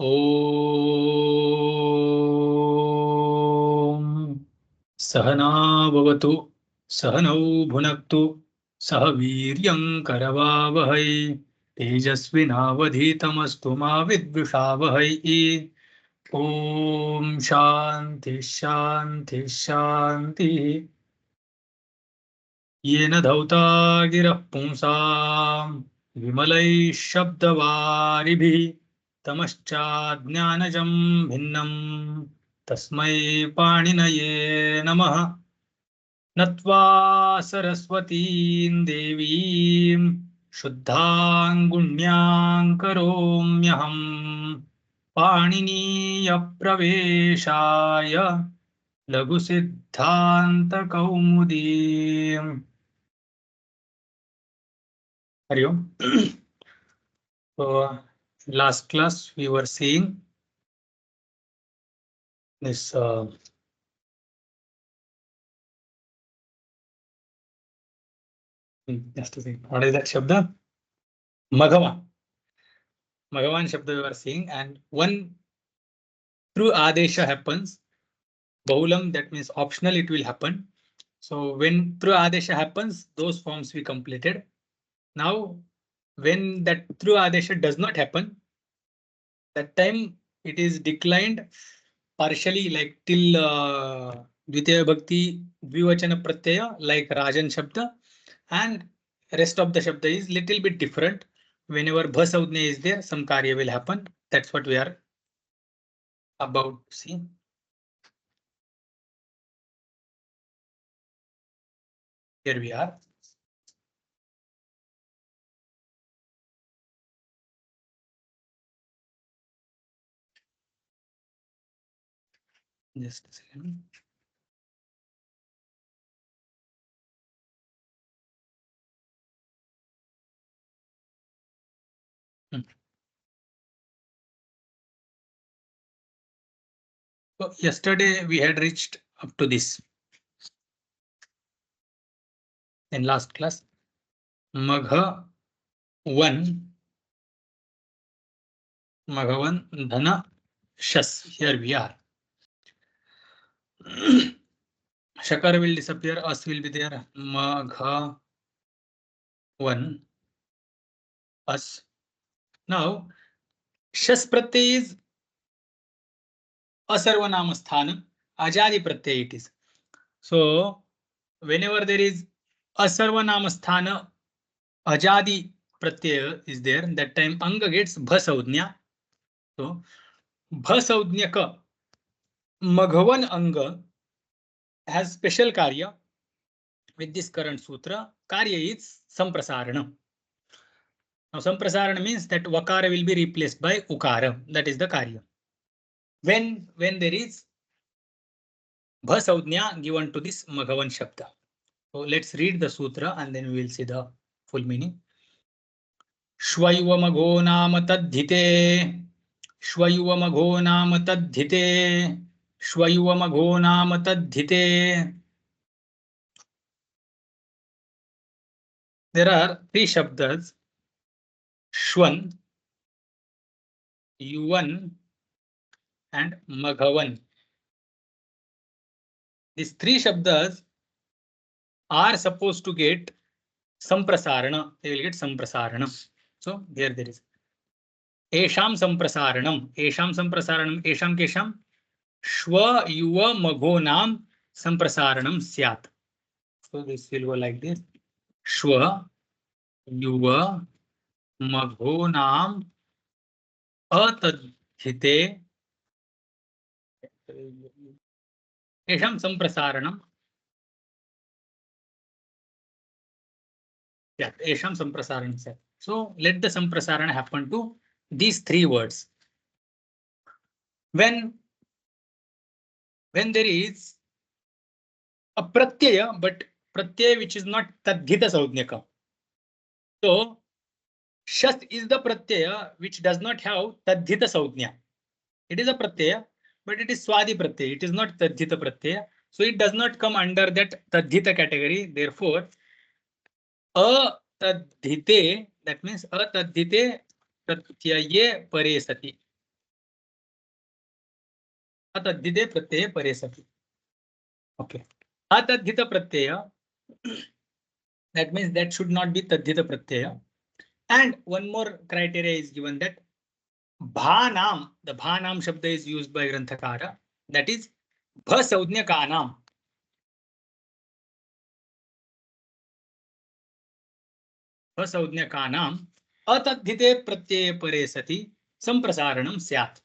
ॐ सहना भवतु सहनौ भुनक्तु सह वीर्यं करवावहै तेजस्विनावधीतमस्तु मा विद्विषावहै। ॐ शान्ति शान्ति शान्तिः। येन धौता गिरः पुंसाम् विमलैः शब्दवारिभिः तमश्चाज्ञानजं भिन्नम् तस्मै पाणिनये नमः। नत्वा सरस्वतीं देवीं शुद्धां गुण्यां करोम्यहम् पाणिनीयप्रवेशाय लघुसिद्धान्तकौमुदीम्। हरि ओम. So last class we were seeing this just a second. What is that shabda? Maghavan. Maghavan shabda we were seeing, and one through adesha happens. Bahulam, that means optional, it will happen. So when through adesha happens, those forms we completed. Now when that through adesha does not happen, that time it is declined partially, like till dvitiya bhakti dvivachana pratyaya, like rajan shabda, and rest of the shabda is little bit different. Whenever bha saudhnya is there, some karya will happen. That's what we are about to see. Here we are. Just a second. So yesterday we had reached up to this in last class. Magha 1, Maghavan Dhana Shas. Here we are. Shakar will disappear, As will be there. Magha 1, As. Now, Shas Pratyay is Asarvanama Sthanam, Ajadi Pratyay it is. So, whenever there is Asarvanama Sthana, Ajadi Pratyay is there, that time Anga gets Bha Saudhnya. So, Bha Saudhnya ka Maghavan Anga has special karya with this current sutra. Karya is Samprasarana. Now, Samprasarana means that Vakara will be replaced by Ukara. That is the karya. When there is Bha Saudhnya given to this Maghavan Shabda. So let's read the sutra and then we will see the full meaning. Shvayuva Magho Nama Tadhite. Shvayuva Magho Nama Tadhite. Shvayuva Magho Nama Tadhite. There are 3 shabdas. Shwan, Yuvan, and Maghavan. These 3 shabdas are supposed to get Samprasarana. They will get Samprasarana. So here there is Esham Samprasaranam. Esham Samprasaranam. Esham Kesham. Shva Yuva Maghonam Samprasaranam Syat. So this will go like this. Shva Yuva Maghonam Atadhite Esham Samprasaranam. Yeah, Esham Samprasaranam Syat. So let the Samprasarana happen to these 3 words. When there is a pratyaya, but pratyaya which is not tadhita saudhnyaka. So Shas is the pratyaya which does not have tadhita saudhnya. It is a pratyaya, but it is swadi pratyaya. It is not tadhita pratyaya. So it does not come under that tadhita category. Therefore, atadhite, that means atadhite pratyaye pare sati. atadhite pratyaya pare sati. Okay. Atadhita pratyaya, that means that should not be tadhita pratyaya. And one more criteria is given, that bhanam, the bhanam shabda is used by Granthakara, that is bhasaudnyakanam. Bhasaudnyakanam atadhite pratyaya pare sati samprasaranam syat.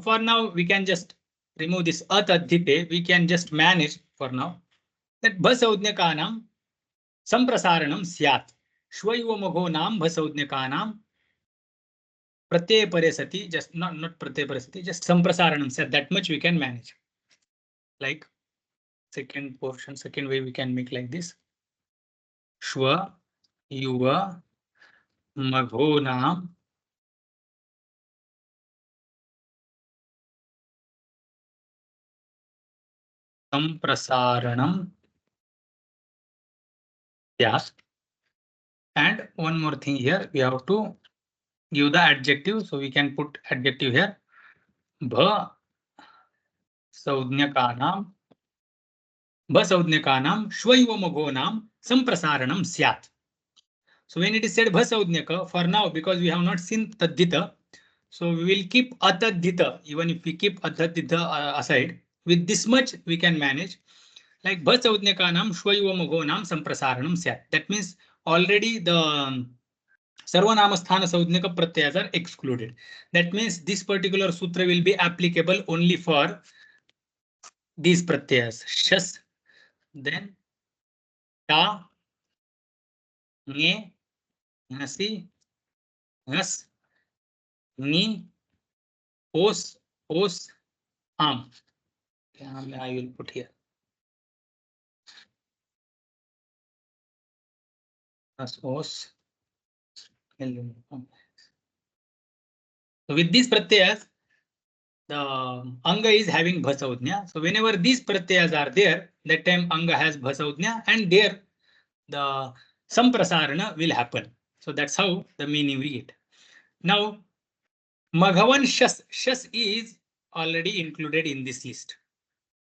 For now, we can just remove this atadhite, we can just manage for now. That bhasaudnyakanam samprasaranam syat. Shvayuva nam bhasaudnyakanam pratyaya pare sati, just not pratyaya pare sati, just samprasaranam syat. That much we can manage. Like second portion, second way we can make like this. Shva yuva magho nam samprasaranam syat. And one more thing here, we have to give the adjective, so we can put adjective here. Bha saudnyakanam shvayuvamogonam samprasaranam syat. So when it is said bhasaudnyaka, for now, because we have not seen tadhita, so we will keep atadhita. Even if we keep atadhita aside, with this much we can manage. Like bhasaudnyakanam shvayuvamogonam samprasaranam syat. That means already the Sarvanamasthana Saudnyaka Pratyayas are excluded. That means this particular sutra will be applicable only for these pratyayas. Shas, then ta, nge, nasi, ngas, ni, os, am. I will put here. As, os. So with these pratyayas, the anga is having bhasaudnya. So whenever these pratyayas are there, that time anga has bhasaudnya, and there the samprasarana will happen. So that's how the meaning we get. Now, Maghavan Shas is already included in this list.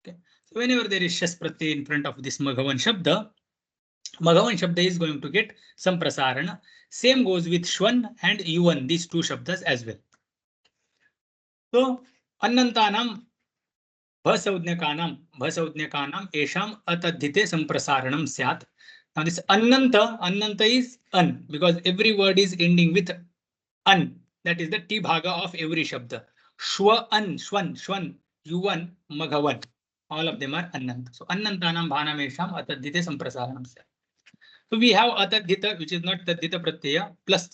Okay. So whenever there is Shas Pratyay in front of this Maghavan Shabda is going to get samprasarana. Same goes with Shwan and Yuvan, these two Shabdas as well. So, Annantanam Bhasaudnyakanam Esham Atadhite Samprasaranam Syat. Now this Annanta is an, because every word is ending with an. That is the T bhaga of every Shabda. Shwa an, Shwan, Yuvan, Maghavan. All of them are Annanta. So Annantanam Bhanam Esham Atadhite Samprasaranam Syat. So we have atadhita, which is not tadhita pratyaya, plus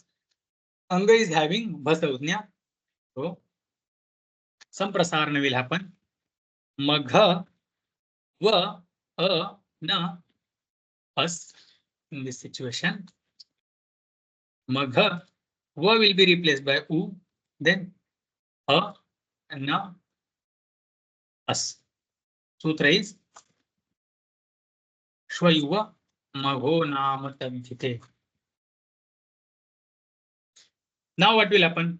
anga is having bhasaudnya. So samprasarana will happen. Magha, va, a, na, us in this situation. Magha, va will be replaced by u, then a, na, us. Sutra is Shvayuva magho nama tadhite. Now what will happen?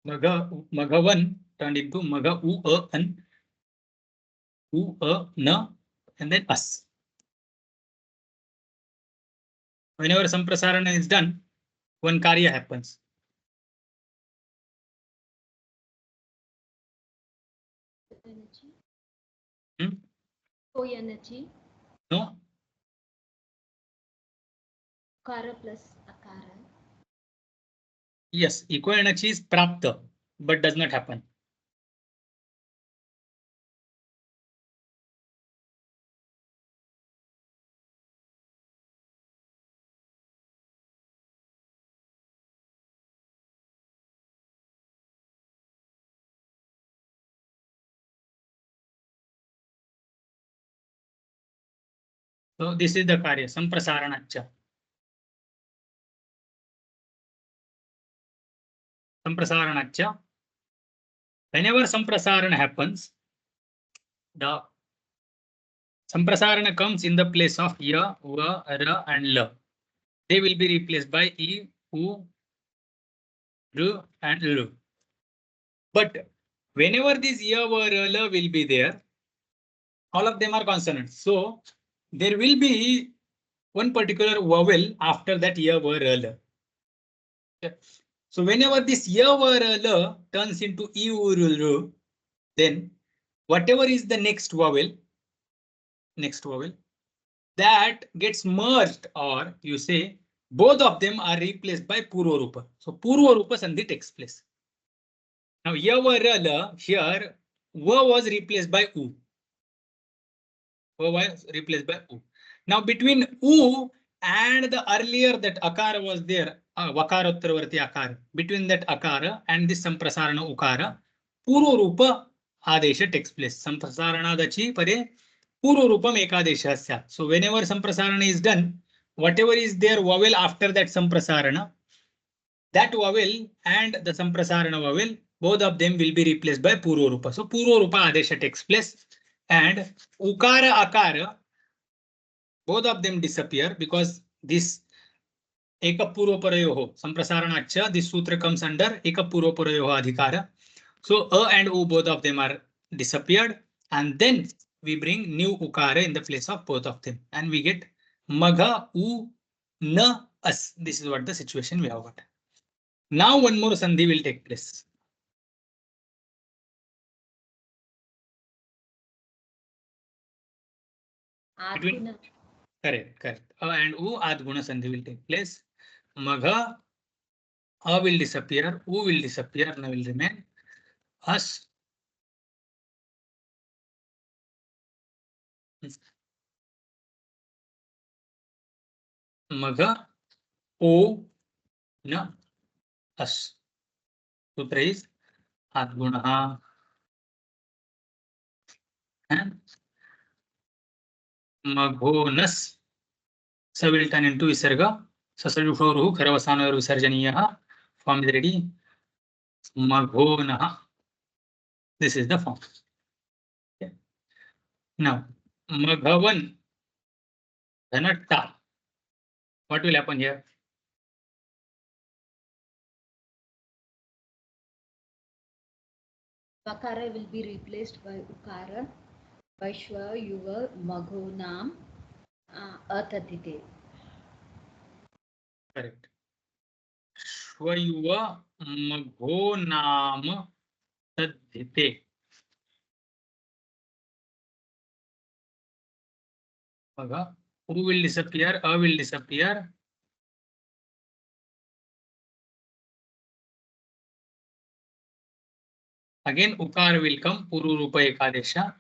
Maghavan turned into Magha u, a, an, u, a, na, and then us. Whenever samprasarana is done, one karya happens. Energy. No. Kara plus akara. Yes, equal energy is prapta, but does not happen. So this is the karya, samprasaranacha. Samprasaranacha. Whenever samprasarana happens, the samprasarana comes in the place of ya, va, ra, and la. They will be replaced by e, u, R and L. But whenever this Y, V, L will be there, all of them are consonants. So there will be one particular vowel after that Y, V, L. Okay. So whenever this Y, V, L turns into E, U, R, then whatever is the next vowel, that gets merged, or you say both of them are replaced by Purva Rupa. So Purva Rupa Sandhi takes place. Now here V was replaced by U. V was replaced by U. Now between U and the earlier that Akara was there, Vakarottaravarti Akara, between that Akara and this Samprasarana Ukara, Purva Rupa Adesha takes place. Samprasarana dachi pare Purva Rupam Ekadesha Sya. So whenever Samprasarana is done, whatever is there vowel after that Samprasarana, that vowel and the Samprasarana vowel, both of them will be replaced by Purva Rupa. So Purva Rupa Adesha takes place, and Ukara Akara, both of them disappear because this Ekapurva Parayoho Samprasaranacha, this sutra comes under Ekapurva Parayoho Adhikara. So A and U, both of them are disappeared, and then we bring new Ukara in the place of both of them, and we get Magha U Na As. This is what the situation we have got. Now one more Sandhi will take place. Between, correct. A and U, Adguna Sandhi will take place. Magha, A will disappear, U will disappear, and will remain. As. Magha, O, Na, As. Sutra is Adguna. And Maghonas. So will turn into Visarga. Sasajuhoru, Karavasana Visarjaniya. Form is ready. Maghona. This is the form. Okay. Now, Maghavan Dhanatta. What will happen here? Vakara will be replaced by Ukara. Vaishwa Yuva Maghonam Atadite. Correct. Shvayuva Maghonam Tadhite. Magha. Who will disappear? A will disappear. Again, Ukar will come. Puru Rupa Ekadesha.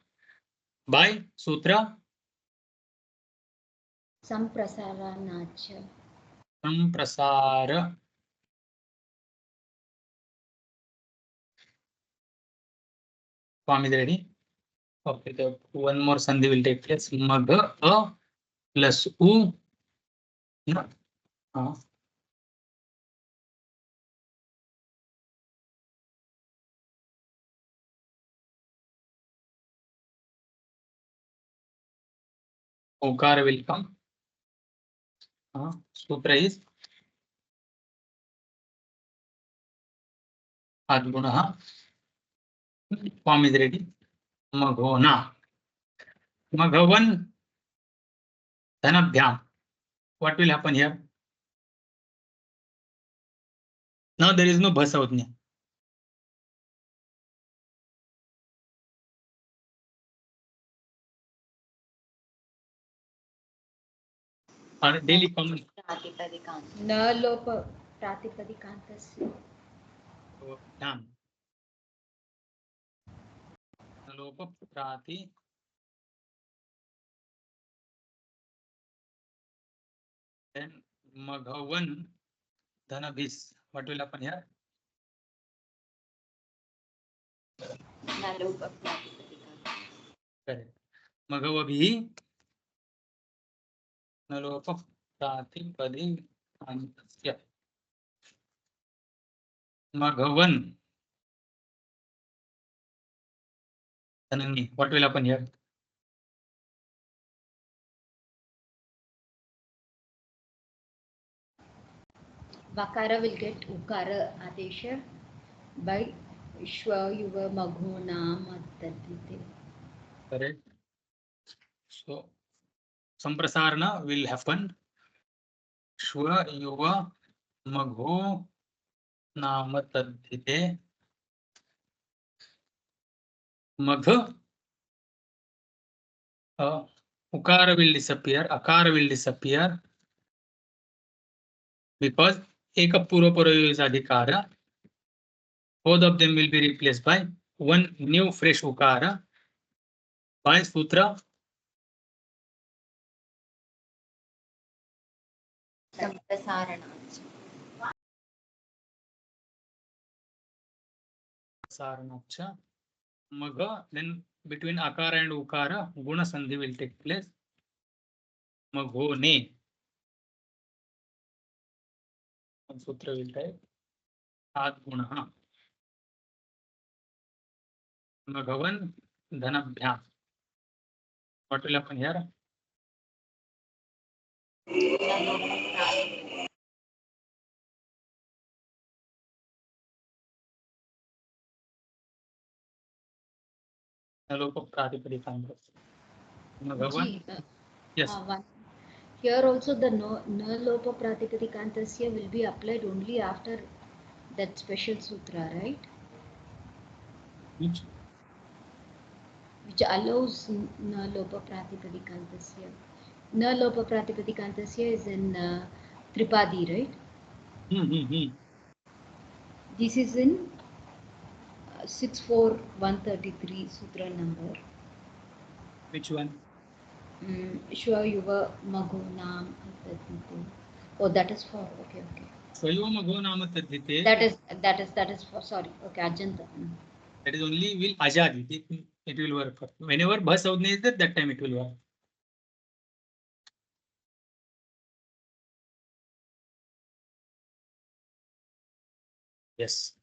By Sutra. Samprasaranacha. Samprasara. Form is ready. Okay, the one more Sandhi will take place. Magha A plus U. No. Ukar will come. Sutra is Adguna. Form is ready. Maghona. Maghavan Dhanabhyam. What will happen here? Now there is no Bhasavadnya. Or daily common. Na lopa Pratipadikantasya. Dham. Lopa Prati. Then Maghavan Dhanabhis. What will happen here? Na lopa Pratipadikantasya. Correct. Maghavabhi. Nalopa Pratipadikantasya. Maghavan Dhanani. What will happen here? Vakara will get Ukara Adesha by Shwa Yuva Magho Nam Tadvite. Correct. So Samprasarana will happen. Shwa Yuva Magho Nama Tadhite. Magha. Ukara will disappear. Akara will disappear. Because Ekapurapara is Adhikara. Both of them will be replaced by one new fresh Ukara by Sutra Samprasaranacha. Saranacha. Magha, then between Akara and Ukara, Guna Sandhi will take place. Maghone. One Sutra will type. Ad Guna. Maghavan Dhanabhyam. What will happen here? Nalopa Pratipadikanga. Maghavan. Yes. Here also the Nalopa Pratipadikantasiya will be applied only after that special sutra, right? Which? Which allows Nalopa Pratipadikantasiya. Nalopa Pratipadikantasiya is in Tripadi, right? This is in 64133 sutra number. Which one? Shwa Yuva Magho Nam Tadvite. Oh, that is for okay. Swayoma Magho Nama Tadhite. That is for sorry. Okay, Ajanta. That is only will Ajadi. It will work. Whenever Bha Saudhna is there, that time it will work. Yes.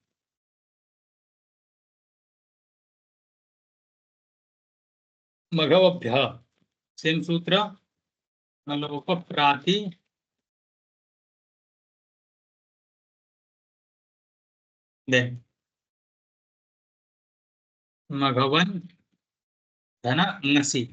Maghavabhya. Same sutra. Nalopa Prati. Then Maghavan Dhana Nasi.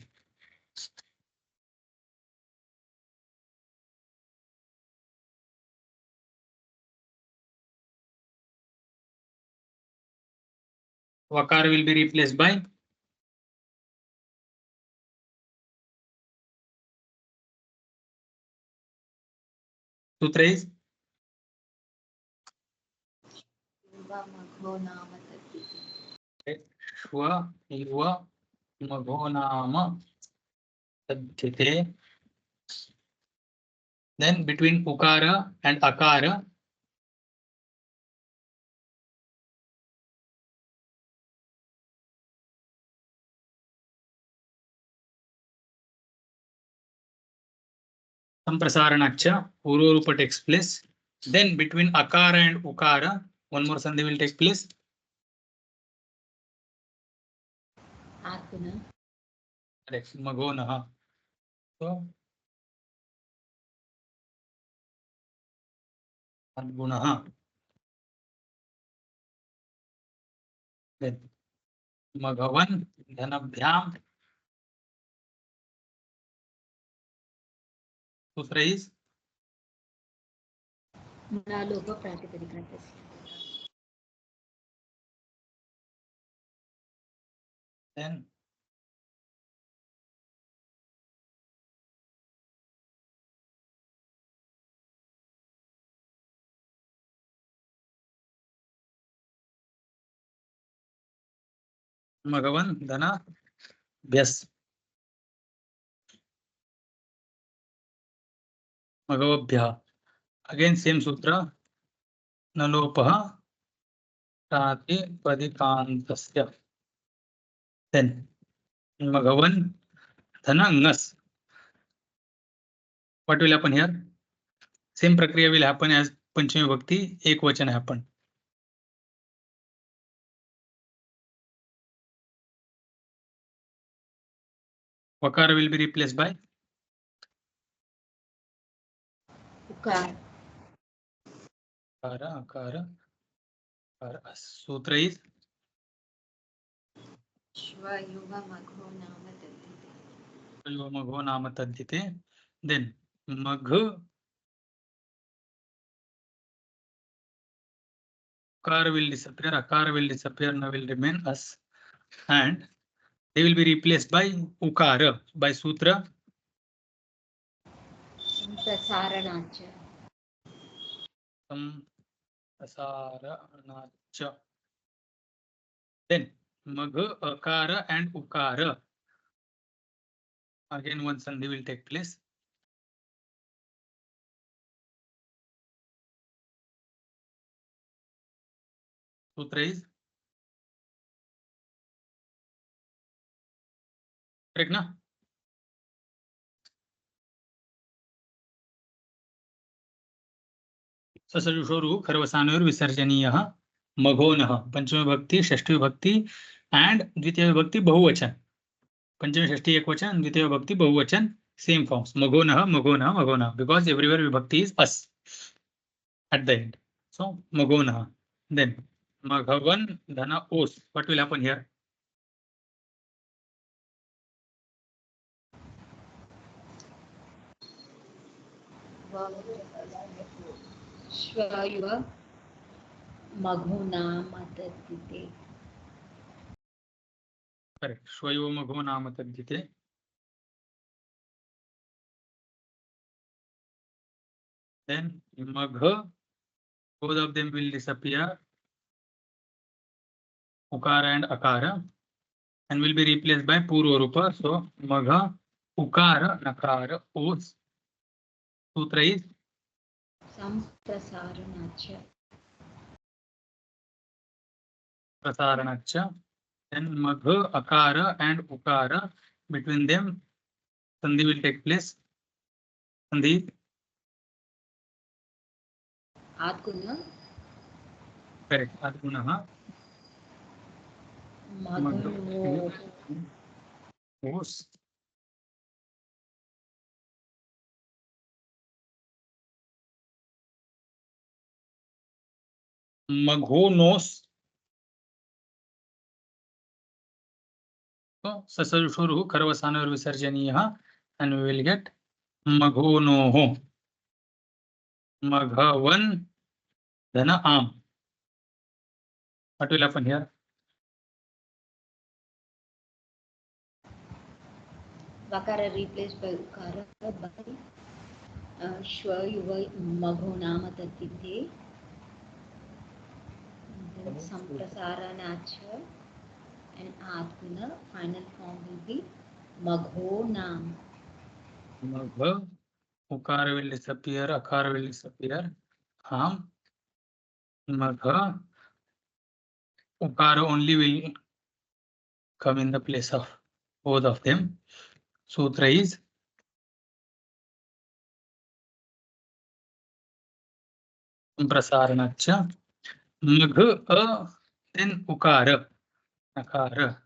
Vakar will be replaced by Sutra is Shwa Yuva Magho Nama Tadhite. Then between Ukara and Akara, Samprasaranacha, Ururupa takes place. Then between Akara and Ukara, one more Sandhi will take place. Aguna. Correct. Maghonaha. So Adgunaha. Then Maghavan Dhanabhyam. Sutra is Nalopa Pratipadikantasiya. then Maghavan Dhana Bhyas. Maghavabhya. Again same sutra. Nalopaha Pratipadikantasiya. Then Maghavan Dhana Ngas. What will happen here? Same prakriya will happen as Panchami Bhakti, Ekvachan happen. Vakara will be replaced by Ukara. akara. Sutra is Shvayuva magho nama tadhite. magho nama tadhite. Then magh akara will disappear, akara will disappear, now will remain as, and they will be replaced by ukara by sutra Samprasaranacha. Samprasaranacha. Then magh, akara and ukara. Again one sandhi will take place. Sutra is correct na? ससजुषोरु खरवसानोर विसर्जनीयः मघोनः पंचमी विभक्ति षष्ठी विभक्ति and द्वितीय विभक्ति बहुवचन. पंचमी षष्ठी एकवचन, द्वितीय विभक्ति बहुवचन, same forms. मघोनः मघोनः मघोनः, because everywhere vibhakti is us at the end. So मघोनः. Then maghavan dhana os. What will happen here? Shvayuva magho nama tadhite. Correct. Shvayo magho nama tadhite. Then magha, both of them will disappear. Ukara and akara, and will be replaced by purva rupa. So magha, ukara, nakara, os. Sutra is Samprasaranacha. prasaranacha. Then magha, akara and ukara, between them sandhi will take place. Sandhi. Adguna. Correct. Adgunaha. Magho. Os. Maghonos. So sasarushoru kharvasanor visarjaniyah, and we will get maghonoho. Maghavan dhana am. What will happen here? Vakara replaced by ukara by Shvayuva magho nama tadhite. Then Samprasaranacha and Adguna. Final form will be magho nam. Magha, ukara will disappear, akara will disappear. Magha, ukara only will come in the place of both of them. Sutra is prasaranacha. Magha, then ukara, akara.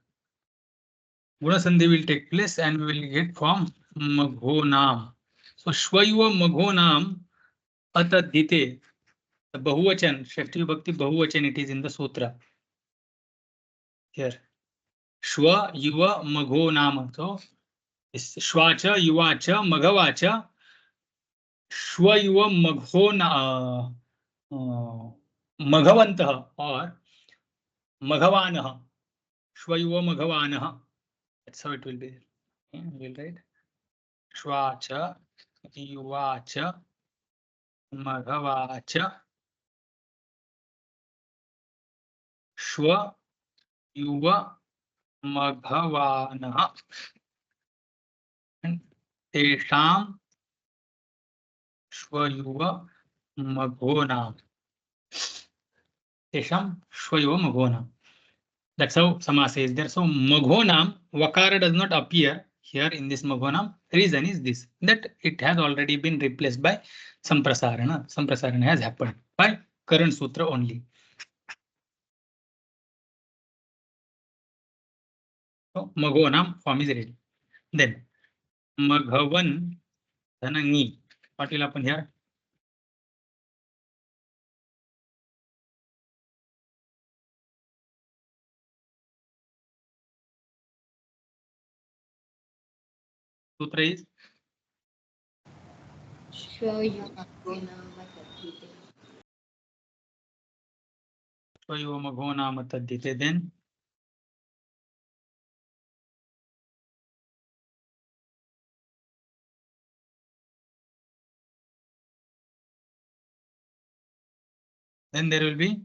Guna sandhi will take place and we will get from maghonam. So shvayuva maghonam atadhite. The bahuvachan, shashti vibhakti bahuvachan, it is in the sutra. Here. Shva yuva maghonam. So shvacha yuvacha maghavacha shvayuva maghona maghavantah or maghavanah. Shvayuva maghavanah. That's how it will be. Okay, we will write shvacha yuvacha maghavacha shva yuva maghavanah and tesham shvayuva maghonam. Tesham shvayuva maghonam. That's how samasa is there. So maghonam, vakara does not appear here in this maghonam. Reason is this, that it has already been replaced by samprasarana. Samprasarana has happened by current sutra only. So maghonam form is ready. Then maghavan dhanangi. What will happen here? सूत्र is स्वयोमघो नाम तद्धिते. Then there will be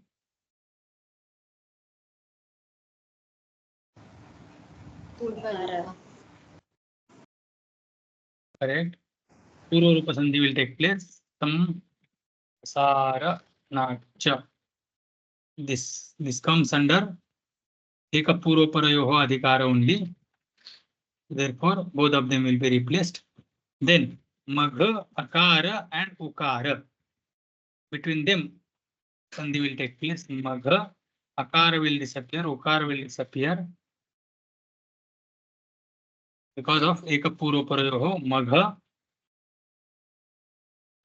correct. Purva Rupa Sandhi will take place. Tam Sara Nacha. This comes under Eka Purva Parayoho Adhikara only. Therefore, both of them will be replaced. Then Magha, Akara and Ukara. Between them, Sandhi will take place. Magha, Akara will disappear, Ukara will disappear. Because of Eka Purva Parayoho, Magha.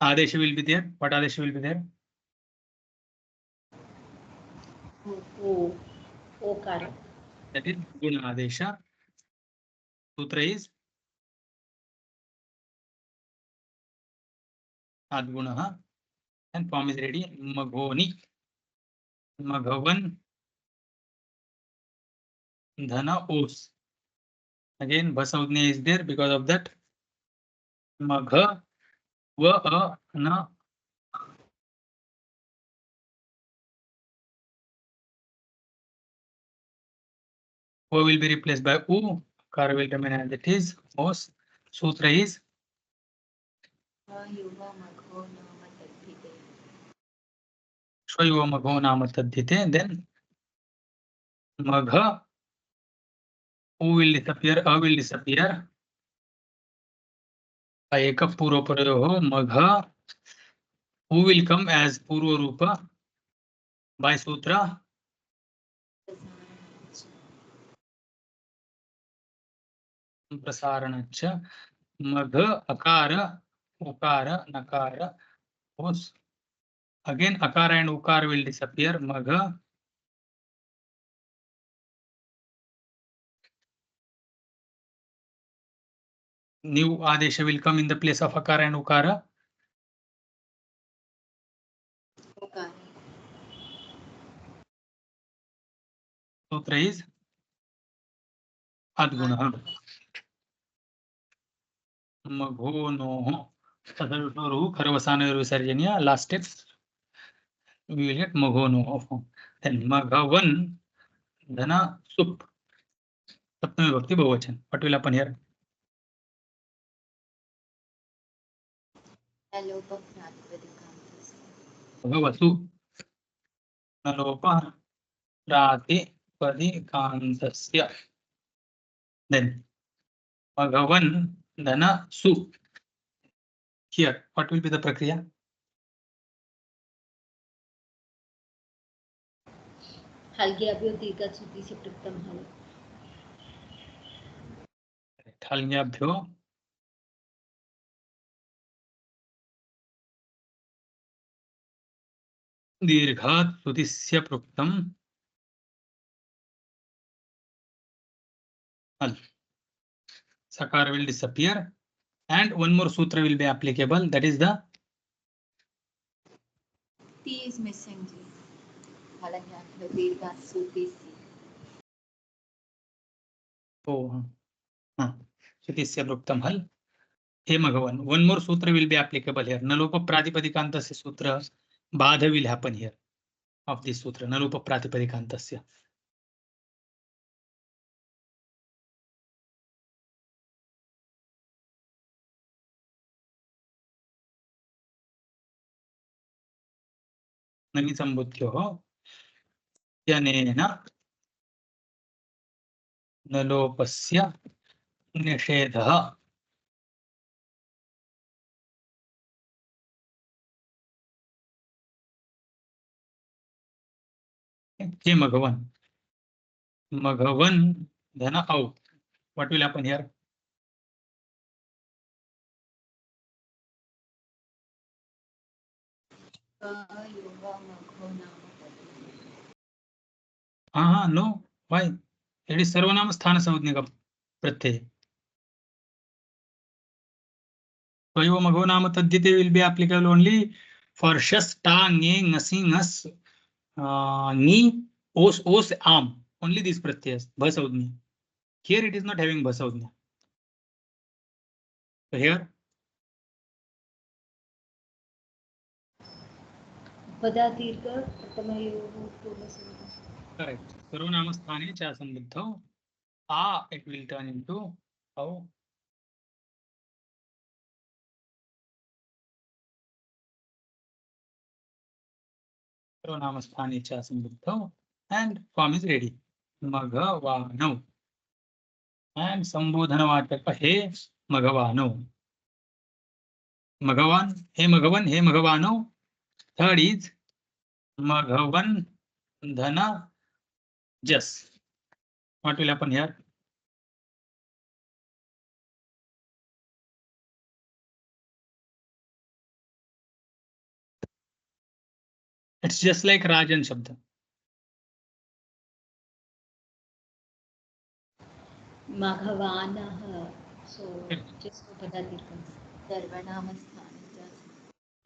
Adesha will be there. What Adesha will be there? Okara. That is Guna Adesha. Sutra is Adgunaha. And form is ready. Maghoni. Maghavan. Dhana Os. Again, Bhasaudnya is there because of that. Magha. Va na. O will be replaced by U. Kara will remain as it is. Os. Sutra is Shvayuva Magho Nama Tadhite. Then Magha. U will disappear. A will disappear. Eka Purva Parayoho. Magha. U will come as Purva Rupa by Sutra. Prasaranacha. Magha. Akara. Ukara. Nakara. Os. Again, Akara and Ukara will disappear. Magha. New Adesha will come in the place of Akara and Ukara. Sutra is Adguna. Magho no. Kharvasana Visarjanya. Last step. We will get Magho no. Then Maghavan. Dhana Sup. Saptami Bhakti Bhavachan. What will happen here? Bhagavasu. Nalopa. Rati. Padikantasya. Then Maghavan. Dhana Su. Here, what will be the prakriya? हलग्याभ्यो दीर्घात सुती से प्रथम हल. Halnyabhyo Dirghat Sudisya Pruktam Hal. Sakara will disappear and one more sutra will be applicable, that is the T is missing. Dirghat Sudisya. Oh, Sudisya Pruktam Hal. Hey Magavan, one more sutra will be applicable here. Nalopa Pratipadikantasya sutra. Badha will happen here of this sutra. Nalopa Pratipadikantasya. Nani Sambudhyoho Yanena Nalopasya Nishedha. Hey Magavan. Magavan Dhana out. What will happen here? No. Why? It is Sarvanama Sthana Samudnika Pratyaya. Tvayo magho naam taddhite will be applicable only for shas, ta, nge, ngasi, ngas, ni, os, am. Only these pratyas, bhasaudhnya. Here it is not having bhasaudhnya. So here, पदा दीर्घ प्रथमयोः पूर्वसंज्ञा. correct. Sarvanamastane cha sambuddhau. A, it will turn into how? Sarvanamastane cha sambuddhau. And form is ready. Maghavano. And Sambodhanavachaka he Maghavano. Maghavan, he Maghavan, he Maghavano. Third is Maghavan Dhana Jas. What will happen here? It's just like Rajan Shabda. Maghavanah. So just पदा दीर्घ. सर्वनामस्थाने च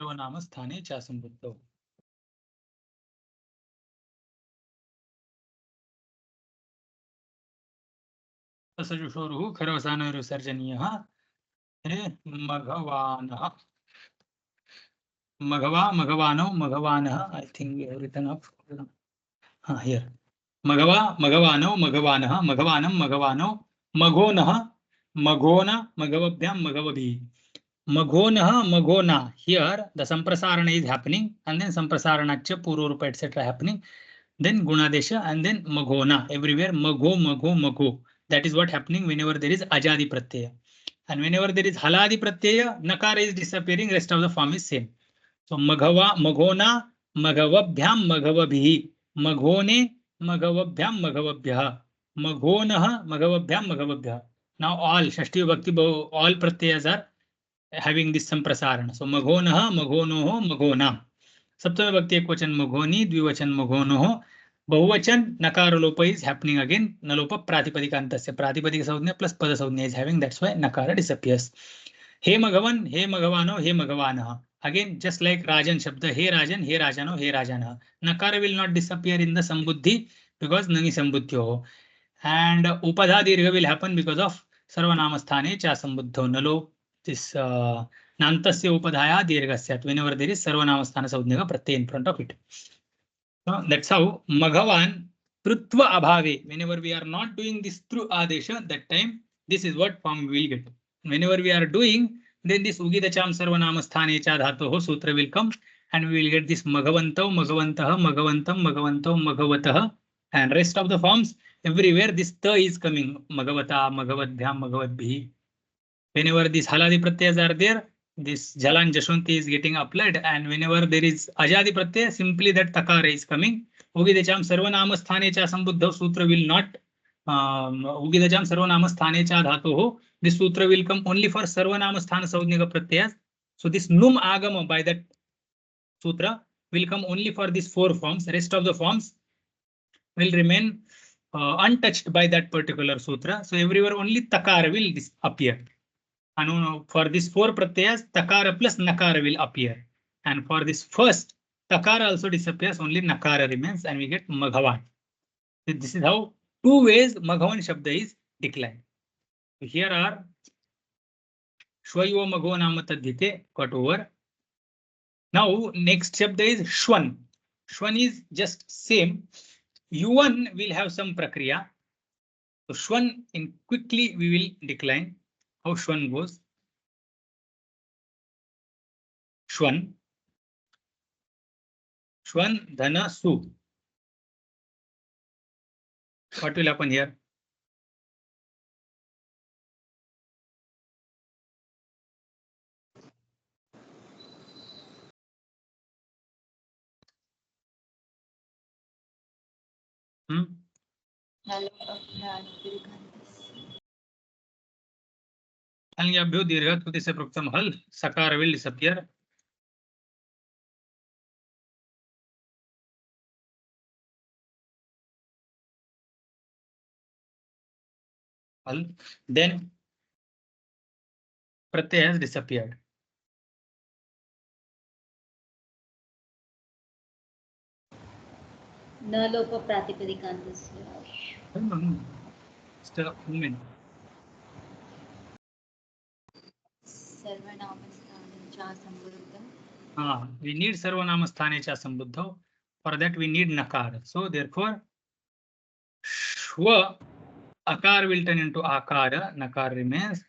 Sarvanamastane cha sambuddhau. Sajushorhu Kharavasana Sarjaniya. Maghavanah. Maghavano, Maghavanah. I think we have written up. Here. Maghavano, Maghavanah, Maghavanam, Maghavano, Maghonah, Maghona, Maghavabhyam, Maghavabhi. Maghonah, Maghona. Here the Samprasarana is happening, and then Samprasaranacha, Pururupa, etc. happening. Then Gunadesha, and then Maghona. Everywhere Magho, Magho, Magho. That is what happening whenever there is Ajadi Pratyaya. And whenever there is Haladi Pratyaya, Nakara is disappearing, rest of the form is same. So Maghava, Maghona, Maghavabhyam, Maghavabhi. Maghone, Maghavabhyam, Maghavabhyah. Maghonah, Maghavabhyam, Maghavabhyah. Now all Shashti Bhakti, all pratyayas are having this samprasarana. So Maghonah, Maghonoho, Maghona. Saptama Bhakti Ekvachan Maghoni, Dvivachan Maghonoho. Bahuvachan Nakara Lopa is happening again. Nalopa Pratipadikantasya. Pratipadika Saudhnya plus Pada Saudhnya is having. That's why Nakara disappears. He Maghavan, He Maghavano, He Maghavanaha. Again, just like Rajan Shabda, He Rajan, He Rajano, He Rajanaha. Nakara will not disappear in the Sambuddhi because Nani Sambuddhyo. And Upadha Dirgha will happen because of Sarvanamasthane Cha Sambuddho. Nalo, this Nantasya Upadhaya Dirghasya. Whenever there is Sarvanamasthana Saudhnya Pratyaya in front of it. So that's how Maghavan Trutva Abhave. Whenever we are not doing this through Adesha, that time this is what form we will get. Whenever we are doing, then this Ugidacham Sarvanamasthane Cha Dhatoho Sutra will come, and we will get this Maghavanto, Maghavantaha, Maghavantam, Maghavanto, Maghavataha, and rest of the forms everywhere this ta is coming. Maghavata, Maghavadhyam, Maghavadbhi. Whenever these Haladi Pratyas are there, this Jalan Jashwanti is getting applied, and whenever there is Ajadi Pratyaya, simply that Takara is coming. Ugidacham Sarvanamasthane Cha Sambuddha Sutra will not. Ugidacham Sarvanamasthane Cha Dhatoho. This sutra will come only for Sarvanamasthana Saudhnika Pratyayas. So this Num Agama by that sutra will come only for these four forms. Rest of the forms will remain untouched by that particular sutra. So everywhere only Takara will appear. And for these four pratyayas, Takara plus Nakara will appear. And for this first, Takara also disappears, only Nakara remains, and we get Maghavan. So this is how two ways Maghavan Shabda is declined. So here are Shvayo Magho Nama Tadhite, got over. Now next Shabda is Shwan. Shwan is just same. U1 will have some prakriya. So Shwan, in quickly we will decline how Shwan goes. Shwan. Shwan Dhana Su. What will happen here? Alyabhyo dirgha krutise proktam hal. Sakara will disappear. Hal. Then Pratyaya has disappeared. न लोप प्रातिपदिकान्तस्य Just a moment. सर्वनामस्थानं च संवृत्तं We need sarvanama sthane cha sambuddha. For that we need nakar. So therefore, shwa akar will turn into akara. Nakar remains.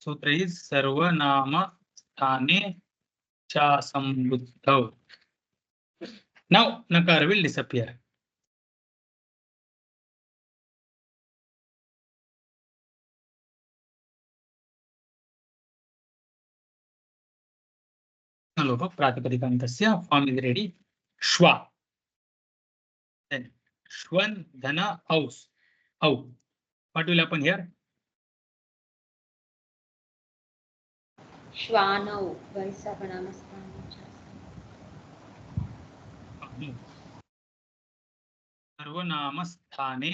Sutra is sarvanama sthane cha sambuddha. Now nakar will disappear. Nalopa pratipadikantasya form is ready. Shwa. Then shwan dhana aus. Au. What will happen here? श्वानौ by सर्वनामस्थाने च सर्वनामस्थाने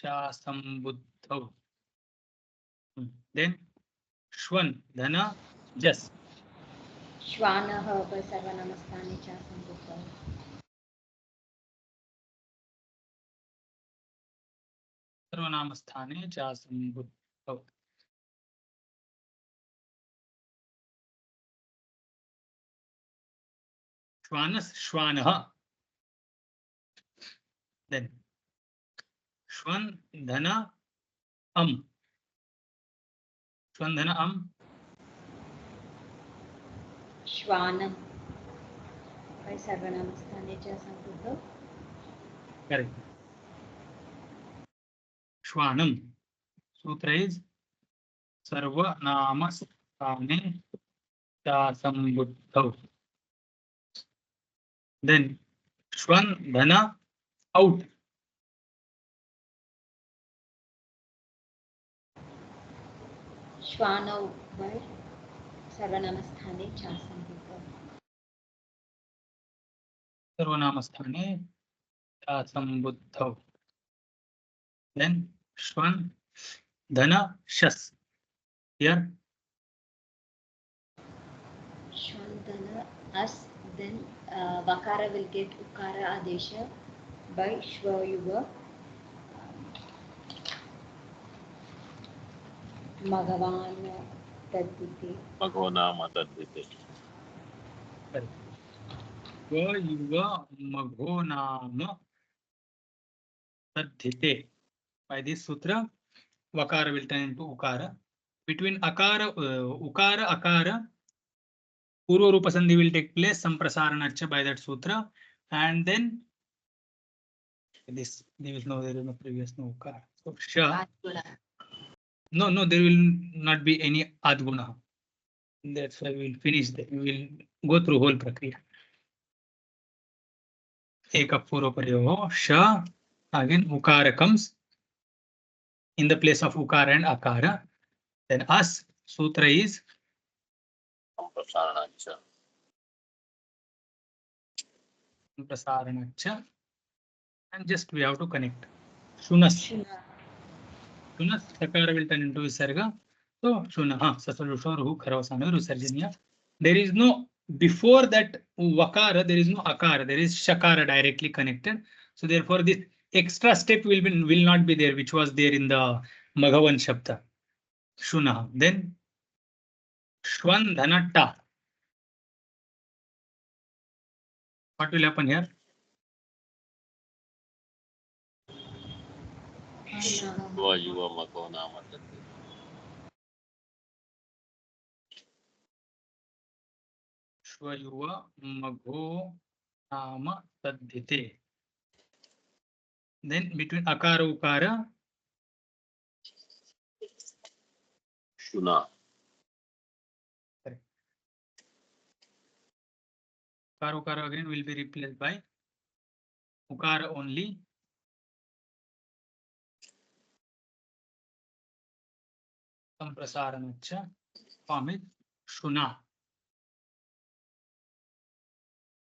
चा sambuddha. Then shwan dhana jas. श्वानः by सर्वनामस्थाने च सम्बुद्धौ सर्वनामस्थाने चा sambuddha. Shwanas shwanah. Then shwan dhana am. Shwan dhana am. श्वानं by सर्वनामस्थाने च सम्बुद्धौ Correct. Shwanam. Sutra is sarvanamasthane cha sambuddha. Then shwan dhana out. श्वानौ by सर्वनामस्थाने च सम्बुद्धौ सर्वनामस्थाने चा sambuddha. Then shwan dhana shas. Here Shwandana as then Vakara will get Ukara Adesha by Shvayuga Magavan Tadviti. Maghonama Tadvite. yuva maghonama tadhite. By this sutra, Vakara will turn into Ukara. Between Akara, Ukara, Akara, Purva Rupa Sandhi will take place, Samprasaranacha by that sutra. And then this, there is no previous no Ukara. So Sha, आत्मना no, there will not be any Adguna. That's why we will finish that. We will go through whole prakriya. Eka Purva Paryoho, Sha, again Ukara comes in the place of Ukara and Akara. Then As, sutra is Samprasaranacha. Prasaranacha. And just we have to connect. Shunas. Shunas, Sakara will turn into Visarga. So Shunaha, Sasalusha, Ruhu, Karavasana, Rusarjanya. There is no, before that Vakara, there is no Akara, there is Shakara directly connected. So therefore, this extra step will not be there, which was there in the Maghavan Shabda. Shunaha. Then Shwan Dhanata. What will happen here? Shva Yuva Maghonama Tadvite. Shvayuva Magho Nama Tadhite. Then between Akara Ukara, Shuna. Ukara Ukara again will be replaced by Ukara only. Samprasaranacha. Form is Shuna.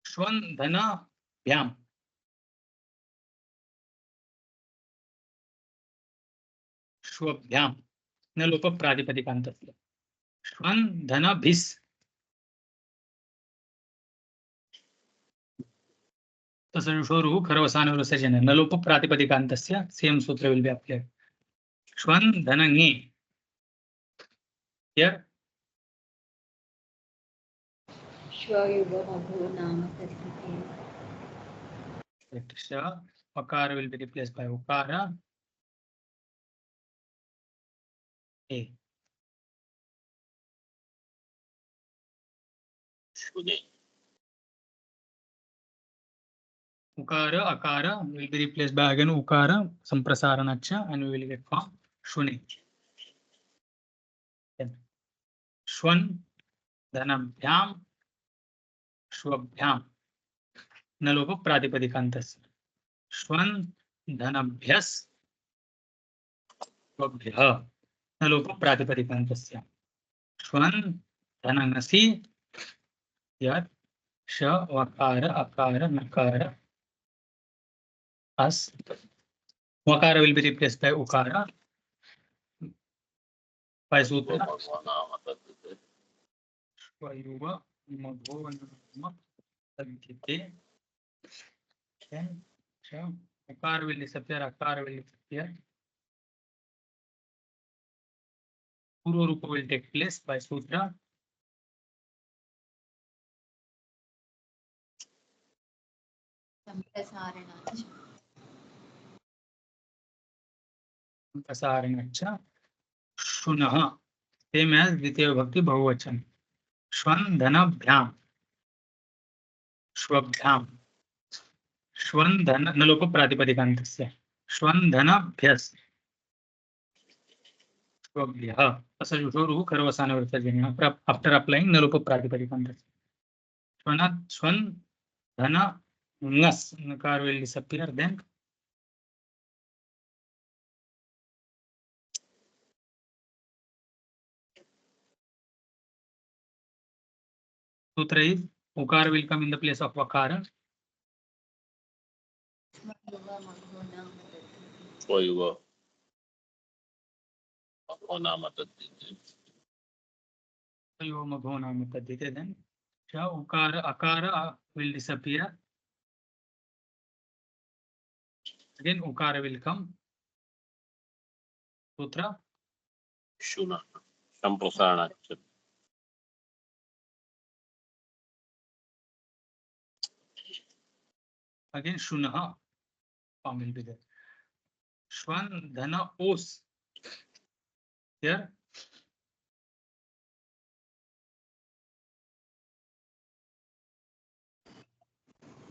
Shwan Dhana Bhyam. Shwabhyam. न लोप प्रातिपदिकान्तस्य. श्वन धन भिस. तसरुषोरुः खरवसानवरसर्जन नलोप प्रातिपदिकान्तस्य same सूत्र will be applied. श्वन धनङि. Here श्वयुगमघो नाम तद्धिते. sh akara will be replaced by ukara. A. शुने Ukara akara will be replaced by again ukara samprasaranacha and we will get form shune. Then shwan dhanabhyam shwabhyam नलोप प्रातिपदिकान्तस्य श्वन धनभ्यस् स्वभ्यः नलोप प्रातिपदिकान्तस्य श्वन धनङसि यत् श वकार अकार नकार अस् वकार will be replaced by ukara by sutra मघो नाम तद्धिते स्वयुव मघो नाम तद्धिते. Then akar will disappear, akar will disappear. Purva rupa will take place by sutra. सम्प्रसारणाच्च प्रसारणच्च शुनः. Same as द्वितीय भक्ति बहुवचन. श्वन धनभ्याम श्वभ्याम श्वन धन नलोप प्रातिपदिकान्तस्य श्वन धनभ्यस् स्वभ्यः असजुषोरुः खरवसानवृत्तजन्यः after applying नलोप प्रातिपदिकान्तस्य श्वन धन ngas nakar will disappear. Then sutra is ukara will come in the place of vakara. श्वयुगमघो नाम तद्धिते स्वयुव मघो नाम तद्धिते यो मघो नाम तद्धिते. Then ukara akara will disappear. Again ukara will come. Sutra शुन संप्रसारणाच्च again shunah form will be there. Shwan dhana os. Here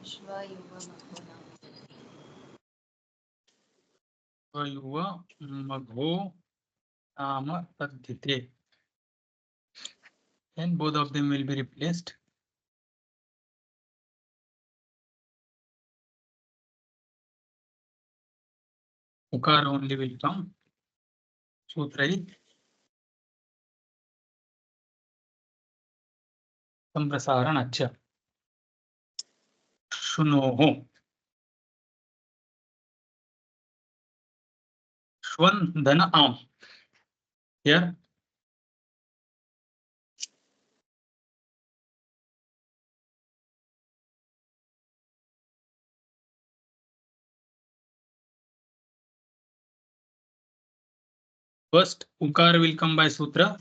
श्वयुगमघो नाम युवा मघो नाम तद्धिते. And both of them will be replaced. Ukara only will come. Sutra is samprasaranaccha शुनोः. श्वन धन आम. Here first ukara will come by sutra.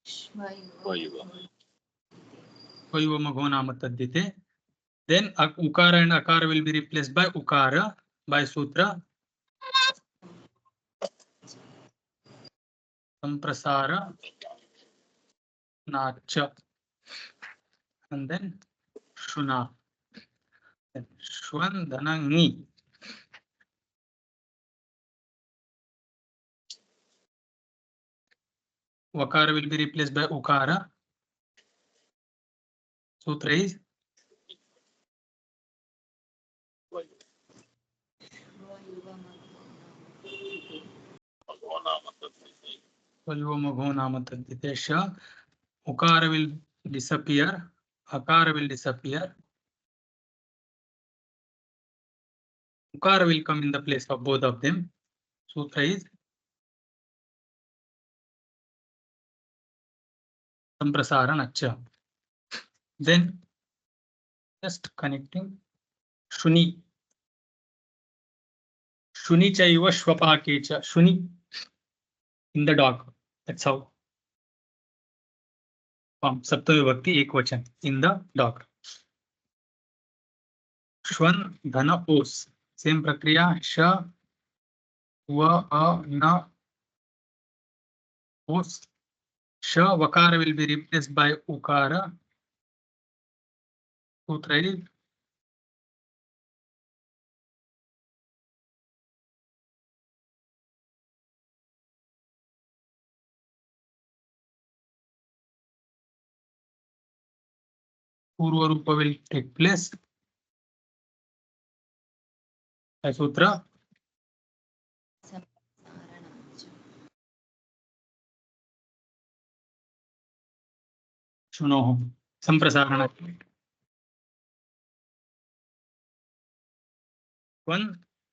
स्वयुव Yuva magho nama tadhite. Then ukara and akara will be replaced by ukara by sutra. Samprasara nacha. And then shuna. Then shwan dhanangi. Vakara will be replaced by ukara. Sutra is मघो नाम तद्धिते Yuva magho nama tadhite. Sha. Ukara will disappear. Akara will disappear. Ukara will come in the place of both of them. Sutra is samprasaranaccha. Then just connecting shuni shuni chaiva shvapake cha shuni in the dog. That's how सप्तमी विभक्ति एक वचन in the dog. श्वन धन ओस same प्रक्रिया श व अ न ओस श वकार will be replaced by ukara. सूत्र है पूर्व रूप will take place. सूत्र संप्रसारणं च शुनोः संप्रसारण. One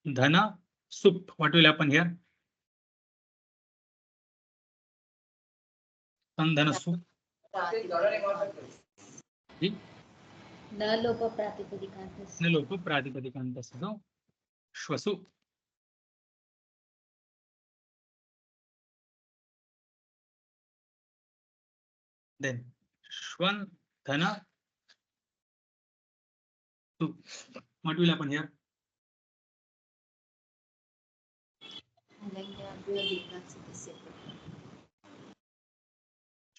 dhana sup. What will happen here? One dhana sup. न लोप प्रातिपदिकान्तस्य न लोप प्रातिपदिकान्तस्य. So श्वसु. Then shwan dhana sup. What will happen here?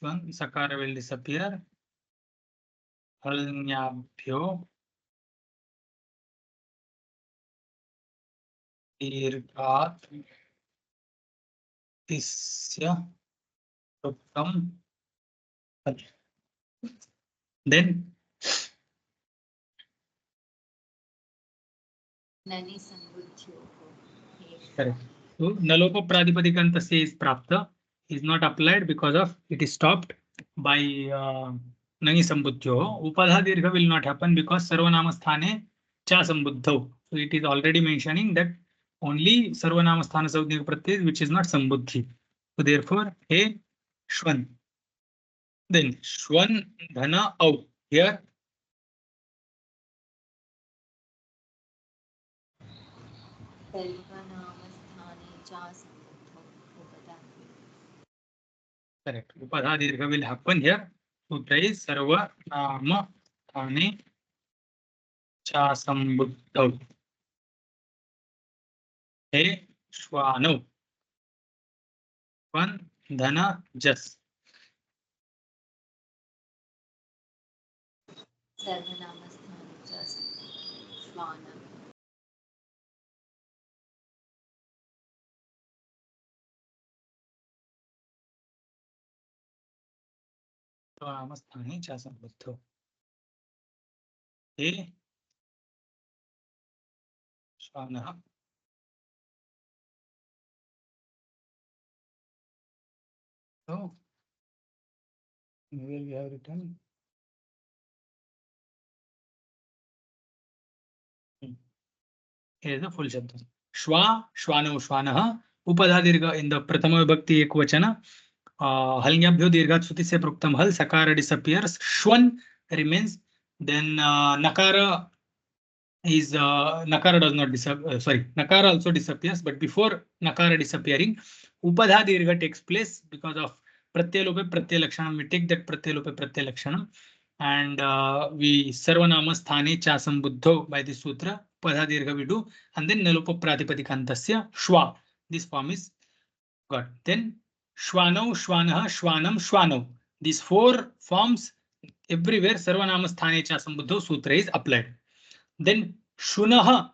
Shwan sakara will disappear. हल्न्याभ्यो दीर्घात् Tissa प्रोक्तम्. Then ननि संबुद्ध्योः correct. So nalopa pradipadikantasya is prapta is not applied because of it is stopped by nani sambuddhyo. Upadha dirgha will not happen because sarvanama sthane cha sambuddhau. So it is already mentioning that only sarvanama sthana saudhika pratyay which is not sambuddhi. So therefore he shwan. Then shwan dhana au. Here सर्वनामस्थाने च संबुद्धौ उपधाति. correct. Upadha dirgha will happen here. Sutra is sarvanama sthane cha sambuddhau. Hey श्वानौ. One धना जस. सर्वनामस्थाने च संबुद्धौ श्वानम्. नामस्थाने च संबुद्धौ. हे श्वानः. So where we have written here is the full shabd. Shwa shwanau shwanah. Upadha dirgha in the prathama vibhakti ekvachana. Halnyabhyo dirghat suti se proktam hal. Sakara disappears. Shwan remains. Then nakara is nakara does not disappear. Sorry, nakara also disappears, but before nakara disappearing, upadha dirgha takes place because of pratyay lope pratyay lakshanam. We take that pratyay lope pratyay lakshanam, and we sarvanama sthane cha sambuddho by this sutra. Upadha dirgha we do, and then nalopa pratipadikantasya shwa. This form is got. Then shwanau shwanah shwanam shwanau. These four forms everywhere sarvanama sthane cha sambuddho sutra is applied. Then shunah,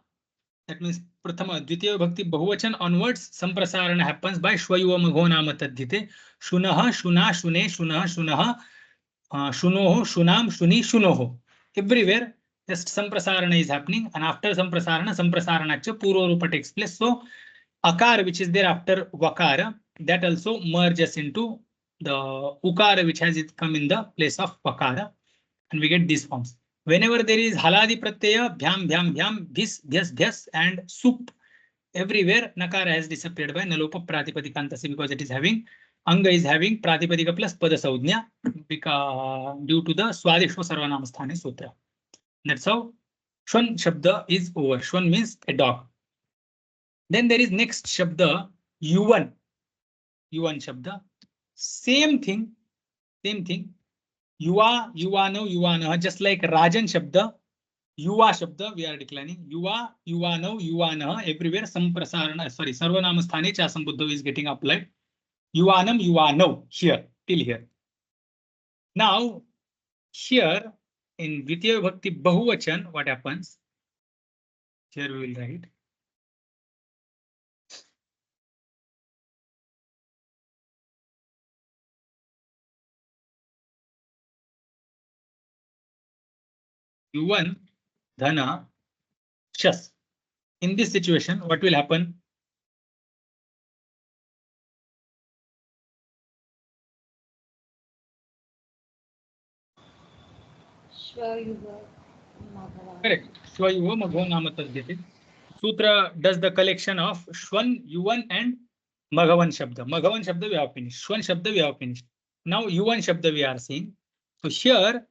that means prathama dvitiya bhakti bahuvachan onwards samprasarana happens by shvayuva magho nama tadhite. Shunah shuna shune shunah shunah shunoho shunam shuni shunoho. Everywhere just samprasarana is happening, and after samprasarana cha purva rupa takes place. So akara which is there after vakara, that also merges into the ukara which has it come in the place of vakara, and we get these forms. Whenever there is haladi pratyaya, bhyam, bhyam, bhyam, bhis, bhyas, bhyas, and sup, everywhere nakara has disappeared by nalopa pratipadikantasi because it is having, anga is having pratipadika plus pada saudhnya due to the swadishva sarvanama sthane sutra. That's how Shwan Shabda is over. Shwan means a dog. Then there is next Shabda, Yuvan. Yuvan Shabda. Same thing. Yuva, Yuvano, Yuvana. Just like Rajan Shabda, Yuva Shabda, we are declining. Yuva, Yuvano, Yuvana. Everywhere Samprasarana, sorry, Sarvanama Sthane Chasam Buddha is getting applied. Yuvanam, Yuvano. Here, till here. Now, here in Dvitiya Bhakti Bahuvachan, what happens? Here we will write. Yuvan, Dhana, Shas. In this situation, what will happen? Shvayuva Maghavan. Correct. Shvayuva Magho Namatadhyate. Sutra does the collection of Shwan, Yuvan, and Maghavan Shabda. Maghavan Shabda we have finished. Shwan Shabda we have finished. Now Yuvan Shabda we are seeing. So here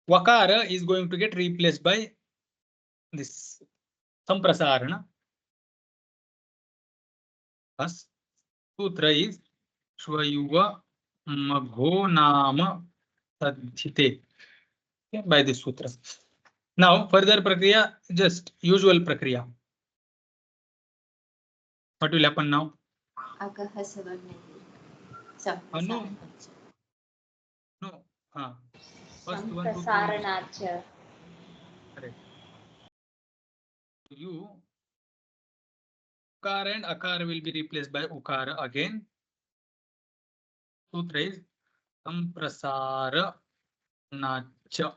Vakara is going to get replaced by this Samprasarana. Thus, Sutra is Shvayuva Magho Nama Tadhyate. Okay, by this Sutra. Now further Prakriya, just usual Prakriya. What will happen now? Agaha Savarna. No. No. First 1, 2, 3. Samprasaranacha. Correct. You Ukara and Akara will be replaced by Ukara again. Sutra is Samprasara Nacha.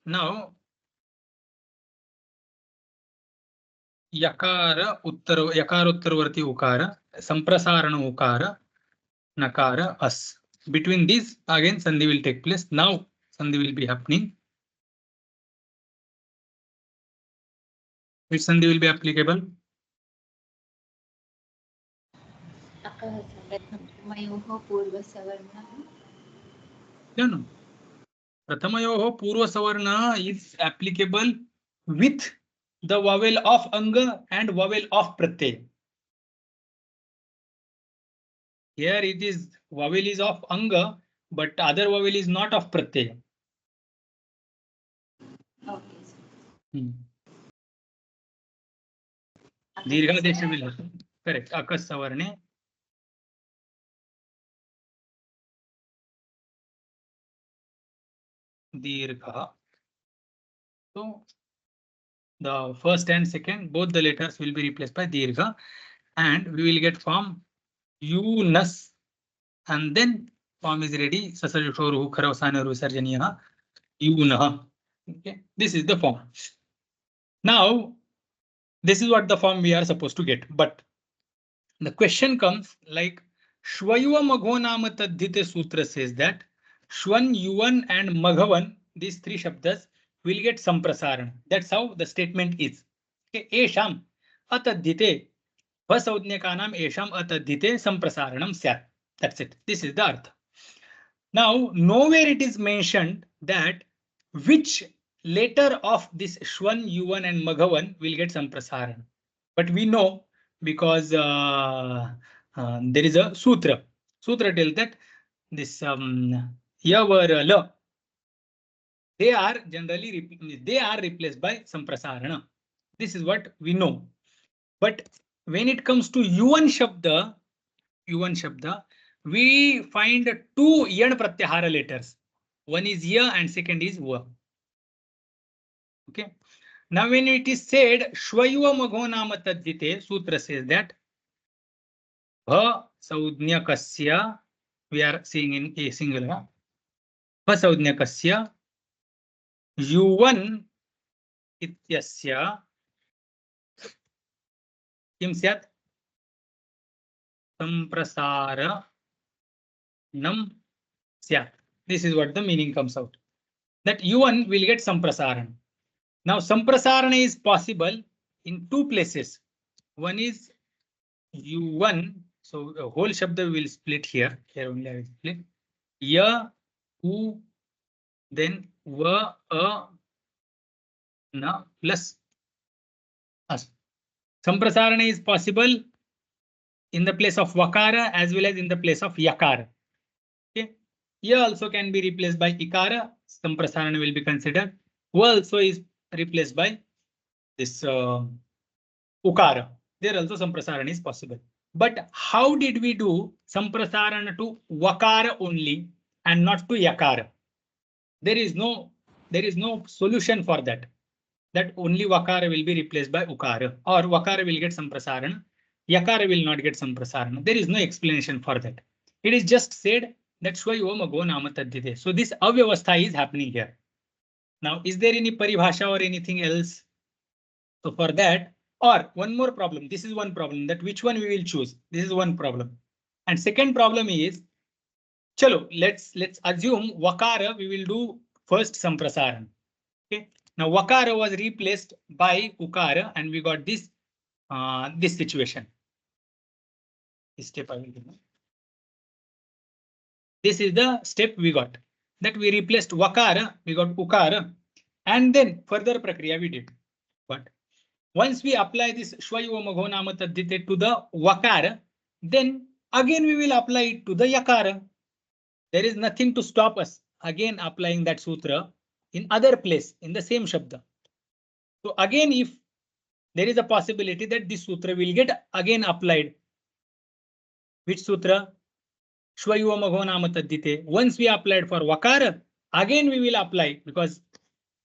Now Yakara Uttarvarti Ukara, Samprasarana Ukara, Nakara As. Between these again Sandhi will take place. Now Sandhi will be happening. Which Sandhi will be applicable? Mayoho Purva Savarna. No. Prathamayoho Purva Savarna is applicable with the vowel of Anga and vowel of Pratyaya. Here it is vowel is of Anga, but other vowel is not of Pratyaya. Okay. Dirgha Desha will happen. Correct. Akas Savarne. Dirgha. So the first and second, both the letters will be replaced by Dirgha, and we will get form Yunus, and then form is ready. Sasarushoruhu Karavasana Rusarjaniya Yunah. Okay, this is the form. Now, this is what the form we are supposed to get, but the question comes like Shvayuva Magho Nama Tadhyate Sutra says that Shwan, Yuvan, and Maghavan, these three shabdas, will get Samprasarana. That's how the statement is. Okay, Esham Atadhyate Vasaudnyakanam Esham Atadhyate Samprasaranam Syat. That's it. This is the artha. Now, nowhere it is mentioned that which letter of this Shwan, Yuvan, and Maghavan will get Samprasarana. But we know because there is a sutra. Sutra tells that this Yavar La, they are generally replaced by Samprasarana. This is what we know. But when it comes to Yuvan Shabda, we find two Yan Pratyahara letters. One is Ya and second is Va. Okay. Now when it is said Shvayuva Magho Nama Tadhyate, Sutra says that Bha Saudnyakasya, we are seeing in a singular. Bha Saudnyakasya Yuvan Ityasya Kim Syat Samprasara Nam Syat. This is what the meaning comes out. That Yuvan will get Samprasarana. Now, Samprasarana is possible in two places. One is U1. So, the whole Shabda will split here. Here only I will split. Ya, U, then V A na plus as. Samprasarana is possible in the place of Vakara as well as in the place of Yakara. Okay. Here also can be replaced by Ikara. Samprasarana will be considered. V also is replaced by this Ukara. There also Samprasarana is possible. But how did we do Samprasarana to Vakara only and not to Yakara? There is no solution for that. That only Vakara will be replaced by Ukara, or Vakara will get Samprasarana, Yakara will not get Samprasarana. There is no explanation for that. It is just said that Shvayom Ago Nama Tadhite. So this avyavastha is happening here. Now, is there any paribhasha or anything else? So for that, or one more problem. This is one problem, that which one we will choose. This is one problem. And second problem is, chalo, let's assume Vakara we will do first Samprasarana. Okay. Now Vakara was replaced by Ukara and we got this this situation. This step I will give. This is the step we got. That we replaced Vakara, we got Ukara, and then further prakriya we did. But once we apply this Shvayom Ago Nama Tadhite to the Vakara, then again we will apply it to the Yakara. There is nothing to stop us again applying that sutra in other place in the same Shabda. So again, if there is a possibility that this sutra will get again applied. Which sutra? Shvayom Ago Nama Tadhite. Once we applied for Vakara, again we will apply, because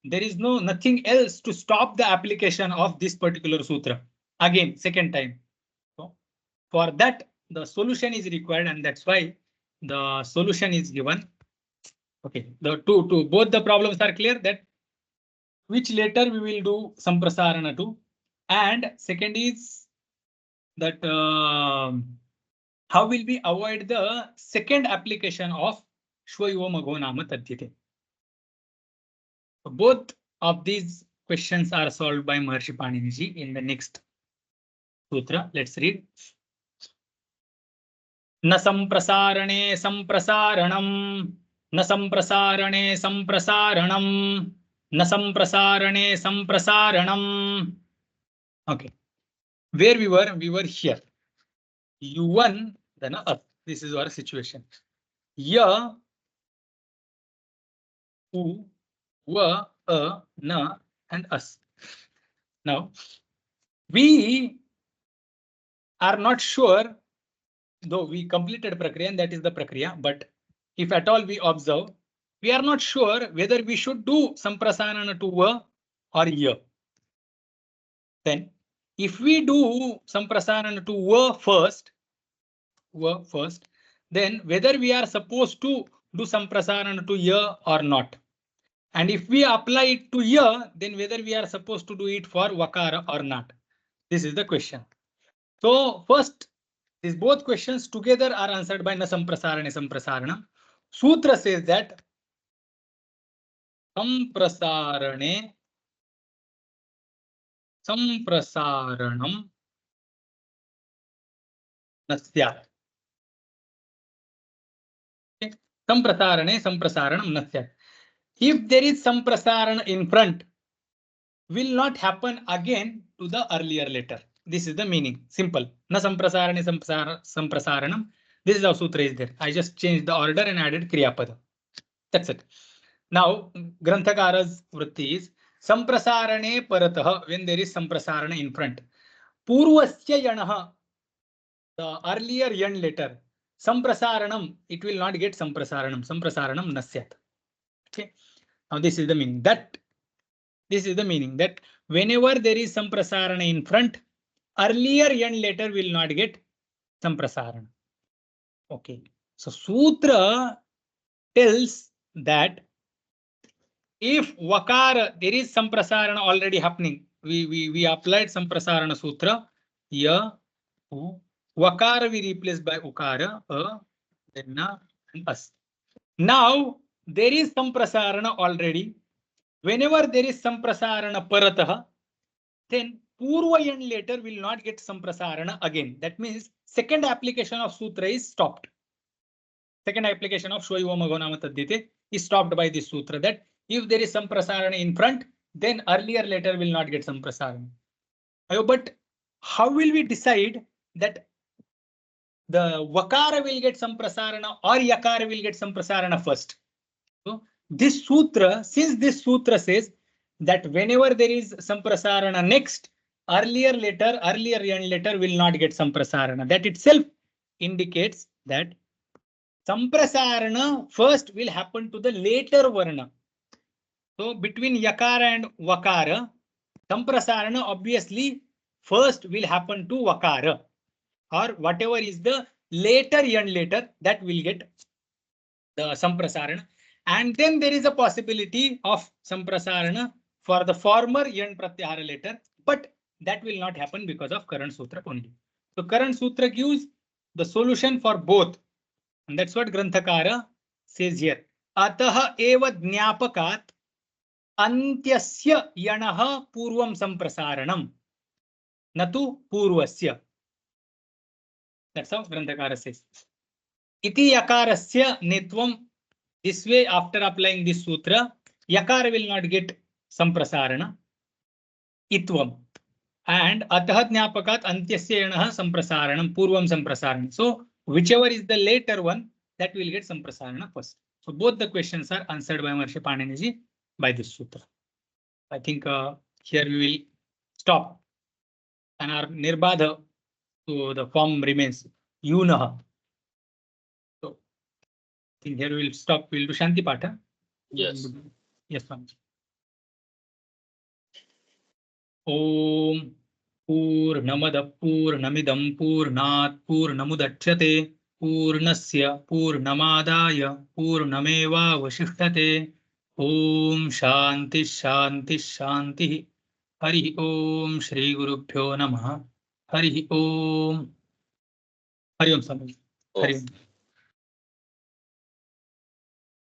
there is nothing else to stop the application of this particular sutra. Again, second time. So for that, the solution is required, and that's why the solution is given. Okay, the both the problems are clear, that which letter we will do Samprasarana to, and second is that how will we avoid the second application of Shvayom Ago Nama Tadhite. So both of these questions are solved by Maharshi Panini ji in the next sutra. Let's read. Na samprasarane samprasaranam, na samprasarane samprasaranam, na samprasarane samprasaranam. Okay, where we were here. U1, then up. This is our situation. Ya, U, Va, Na, and us. Now, we are not sure, though we completed Prakriya, and that is the Prakriya, but if at all we observe, we are not sure whether we should do Samprasarana to Va or Ya. Then, if we do Samprasarana to Va first, then whether we are supposed to do Samprasarana to Ya or not. And if we apply it to Ya, then whether we are supposed to do it for Vakara or not. This is the question. So first, these both questions together are answered by Na Samprasarane Samprasaranam. Sutra says that Samprasaranam Nasyat. Okay. Samprasarane Samprasaranam Nasyat. If there is Samprasarana in front, will not happen again to the earlier letter. This is the meaning. Simple. Na Samprasarane Samprasaranam. This is how sutra is there. I just changed the order and added Kriyapada. That's it. Now, Granthakara's vritti is Samprasarane Paratah, when there is Samprasarana in front. Purvasya Yanaha, the earlier yan letter. Samprasaranam, it will not get Samprasaranam. Samprasaranam Nasyat. Okay. Now, this is the meaning. This is the meaning that whenever there is Samprasarana in front, earlier yan letter will not get Samprasarana. Okay. So Sutra tells that if Vakara, there is Samprasarana already happening. We applied Samprasarana Sutra. Ya, U. Vakara we replaced by Ukara, then Na, and As. Now there is Samprasarana already. Whenever there is Samprasarana Paratah, then Purvayan later will not get Samprasarana again. That means second application of Sutra is stopped. Second application of Shvayom Ago Nama Tadhite is stopped by this Sutra, that If there is samprasarana in front, then earlier letter will not get samprasarana. But how will we decide that the vakara will get samprasarana or yakara will get samprasarana first? So this sutra, since this sutra says that whenever there is samprasarana next, earlier end letter will not get samprasarana. That itself indicates that samprasarana first will happen to the later varna. So between yakara and vakara, samprasarana obviously first will happen to vakara, or whatever is the later end letter, that will get the samprasarana. And then there is a possibility of samprasarana for the former end pratyahara letter, but that will not happen because of current sutra only. So current sutra gives the solution for both, and that's what Granthakara says here. Ataha eva jnapakat antyasya yanaha purvam samprasaranam natu purvasya. That's how Granthakara says. Iti yakarasya nitvam. This way, after applying this sutra, yakara will not get samprasarana, itvam. And atah jnapakat antyasya yanaha samprasaranam, purvam samprasaranam. So whichever is the later one, that will get samprasarana first. So both the questions are answered by Maharshi Panini by this sutra. I think here we will stop, and our nirbadha, so the form remains yunaha. So I think here we will stop. We will do Shanti Patha. Yes. Yes, Swamiji. Om Purnamada Purnamidam Purnat Purnamudachyate Purnasya Purnamadaya Purnameva Vasishtate. Om Shanti Shanti Shanti. Hari Om Shri Gurubhyo Namaha. Hari Om. Hari Om Swamiji. Hari Om.